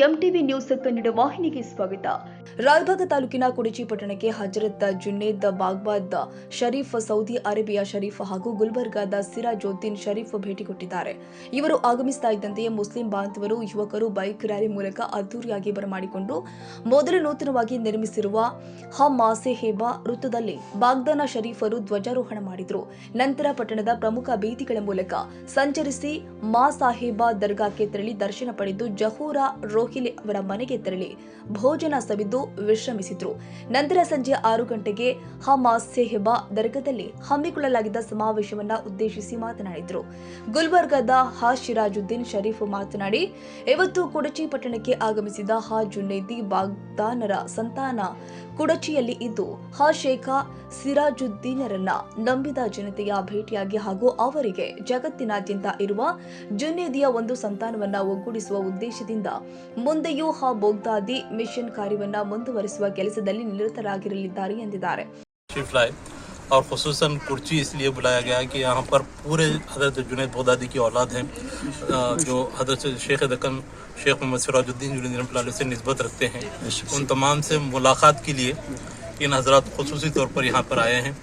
MTV news Kannada ವಾಹಿನಿಗೆ ಸ್ವಾಗತ. ರಾಯಬಾಗ ತಾಲೂಕಿನ ಕುಡಚಿ ಪಟ್ಟಣಕ್ಕೆ ಹಜರತ್ ಜುನೇದ್ ಬಾಗ್ಬಾದ್ ಶರೀಫ್, ಸೌದಿ ಅರೇಬಿಯಾ ಶರೀಫ್ ಹಾಗೂ ಗುಲ್ಬರ್ಗಾದ ಸಿರಾಜುದ್ದೀನ್ ಶರೀಫ್ ಭೇಟಿ ಕೊಟ್ಟಿದ್ದಾರೆ. ಇವರು ಆಗಮಿಸ್ತಾ ಇದ್ದಂತೆಯೇ ಮುಸ್ಲಿಂ ಬಾಂಧವರು, ಯುವಕರು ಬೈಕ್ ರ್ಯಾಲಿ ಮೂಲಕ ಅದ್ದೂರಿಯಾಗಿ ಬರಮಾಡಿಕೊಂಡು ಮೊದಲು ನೂತನವಾಗಿ ನಿರ್ಮಿಸಿರುವ ಮಾಸೆಹೇಬಾ ವೃತ್ತದಲ್ಲಿ ಬಾಗ್ದಾನ ಶರೀಫರು ಧ್ವಜಾರೋಹಣ ಮಾಡಿದರು. ನಂತರ ಪಟ್ಟಣದ ಪ್ರಮುಖ ಬೀದಿಗಳ ಮೂಲಕ ಸಂಚರಿಸಿ ಸಾಹೇಬಾ ದರ್ಗಾಕ್ಕೆ ತೆರಳಿ ದರ್ಶನ ಪಡೆದು ಜಹೂರಾ ರೋಹಿಲಿ ಅವರ ಮನೆಗೆ ತೆರಳಿ ಭೋಜನ ಸವಿದು ವಿಶ್ರಮಿಸಿದ್ರು. ನಂತರ ಸಂಜೆ 6 ಗಂಟೆಗೆ ಮಾಸೆಹೇಬಾ ದರ್ಗಾದಲ್ಲಿ ಹಮ್ಮಿಕೊಳ್ಳಲಾಗಿದ್ದ ಸಮಾವೇಶವನ್ನ ಉದ್ದೇಶಿಸಿ ಮಾತನಾಡಿದರು. ಗುಲ್ಬರ್ಗಾದ ಸಿರಾಜುದ್ದೀನ್ ಶರೀಫ್ ಮಾತನಾಡಿ, ಇವತ್ತು ಕುಡಚಿ ಪಟ್ಟಣಕ್ಕೆ ಆಗಮಿಸಿದ ಜುನೇದಿ ಬಾಗ್ದಾನರ ಸಂತಾನ ಕುಡಚಿಯಲ್ಲಿ ಇದ್ದು ಶೇಖ ಸಿರಾಜುದ್ದೀನರನ್ನ ನಂಬಿದ ಜನತೆಯ ಭೇಟಿಯಾಗಿ ಹಾಗೂ ಅವರಿಗೆ ಜಗತ್ತಿನಾದ್ಯಂತ ಇರುವ ಜುನೇದಿಯ ಒಂದು ಸಂತಾನವನ್ನ ಒಗ್ಗೂಡಿಸುವ ಉದ್ದೇಶದಿಂದ ಮುಂದೆಯೂ ಬೋಗ್ದಾದಿ ಮಿಷನ್ ಕಾರ್ಯವನ್ನ ಮುಂದುವರಿಸುವ ಕೆಲಸದಲ್ಲಿ ನಿರತರಾಗಿರಲಿದ್ದಾರೆ ಎಂದಿದ್ದಾರೆ. और ख़ुसूसन कुर्ची इसलिए बुलाया गया कि यहाँ पर पूरे हज़रत जुनैद बगदादी की औलाद हैं जो हज़रत शेख दक्कन शेख मोहम्मद सिराजुद्दीन जुनैद से निस्बत रखते हैं. उन तमाम से मुलाकात के लिए इन हज़रात ख़ुसूसी तौर पर यहाँ पर आए हैं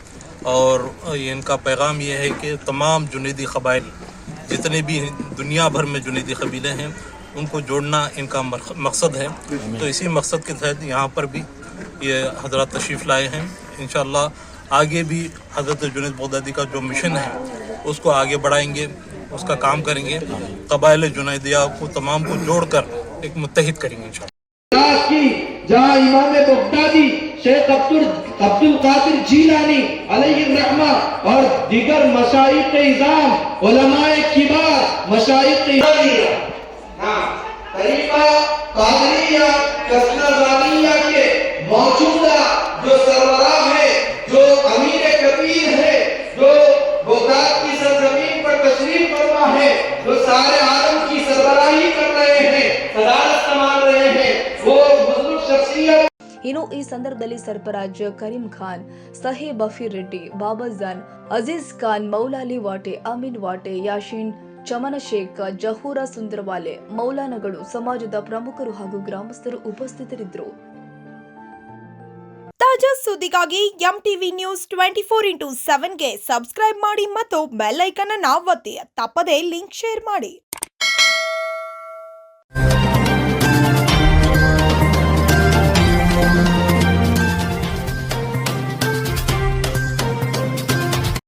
और इनका पैगाम ये है कि तमाम जुनैदी क़बाइल जितने भी दुनिया भर में जुनैदी कबीले हैं उनको जोड़ना इनका मकसद है. तो इसी मकसद के तहत यहाँ पर भी ये हज़रात तशरीफ़ लाए हैं. इंशाअल्लाह आगे भी हज़रत जुनैद बगदादी का जो मिशन है उसको आगे बढ़ाएंगे, उसका काम करेंगे. कबाइल जुनैदिया को तमाम को जोड़कर एक मुत्तहिद करेंगे इंशाअल्लाह. जहाँ इमाम बगदादी शेख अब्दुल कादिर जीलानी अलैहिर रहमा और दीगर मशाइख इज़ाम उलमाए किबार मशाइख तरीका कादरिया कसनज़ानिया के मौजूदा जो सरबराह है, जो अमीर कबीर है, जो बगदाद की सरजमीन पर तशरीफ फरमा है, जो सारे आलम की सरबराही कर रहे हैं, सदारत संभाल रहे हैं, वो बुजुर्ग शख्सियत. ಇನ್ನು ಈ ಸಂದರ್ಭದಲ್ಲಿ ಸರ್ಫರಾಜ್, ಕರೀಂ ಖಾನ್, ಸಾಹೇಬ್ ಬಫೀರ್ ರೆಡ್ಡಿ, ಬಾಬಾಜಾನ್, ಅಜೀಜ್ ಖಾನ್, ಮೌಲಾಲಿ ವಾಟೆ, ಅಮೀನ್ ವಾಟೆ, ಯಾಶೀನ್ ಚಮನಶೇಖ್, ಜಹೂರಾ ಸುಂದರವಾಲೆ, ಮೌಲಾನಗಳು, ಸಮಾಜದ ಪ್ರಮುಖರು ಹಾಗೂ ಗ್ರಾಮಸ್ಥರು ಉಪಸ್ಥಿತರಿದ್ದರು. ತಾಜಾ ಸುದ್ದಿಗಾಗಿ ಎಂಟಿವಿ ನ್ಯೂಸ್ 24x7ಗೆ ಸಬ್ಸ್ಕ್ರೈಬ್ ಮಾಡಿ ಮತ್ತು ಬೆಲ್ ಐಕಾನ್ ಅನ್ನು ಒತ್ತಿ. ತಪ್ಪದೇ ಲಿಂಕ್ ಶೇರ್ ಮಾಡಿ.